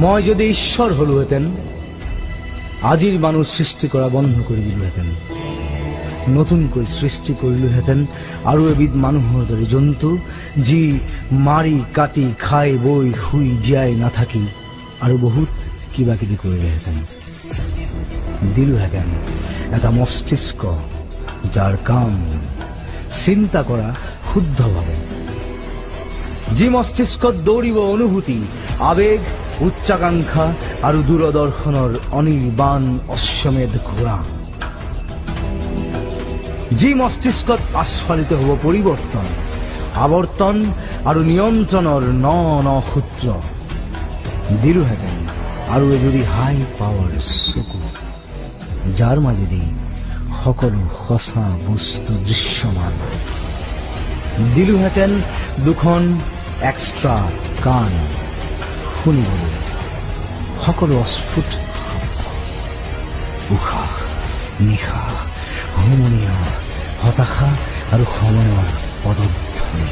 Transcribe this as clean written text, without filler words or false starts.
মই যদি ঈশ্বৰ হলোহেঁতেন, আজিৰ মানুহ সৃষ্টি কৰা বন্ধ কৰি দিলোহেঁতেন। নতুনকৈ সৃষ্টি কৰিলোহেঁতেন আৰু এবিধ মানুহৰ দৰে জন্তু, যি মাৰি কাটি খাই বৈ শুই জীয়াই নাথাকি আৰু বহুত কিবা কিবি কৰিলেহেঁতেন। দিলোহেঁতেন এটা মস্তিষ্ক, যাৰ কাম চিন্তা কৰা শুদ্ধভাৱে, যি মস্তিষ্কত দৌৰিব অনুভূতি, আবেগ, উচ্চাকাংক্ষা আৰু দূৰদৰ্শনৰ অনিৰ্বাণ অশ্বমেধ ঘোঁৰা, যি মস্তিষ্কত আস্ফালিত হ'ব পৰিৱৰ্তন, আৱৰ্তন আৰু নিয়ন্ত্ৰণৰ ন ন সূত্ৰ। দিলোহেঁতেন আৰু এজুৰি হাই পাৱাৰ চকু, যাৰ মাজেদি সকলো সঁচা বস্তু দৃশ্যমান। দিলোহেঁতেন দুখন এক্সট্ৰা কাণ, শুনিবলৈ সকলো অস্ফুট শব্দ, উশাহ নিশাহ, হুমুনিয়া, হতাশা আৰু সময়ৰ পদধ্বনি।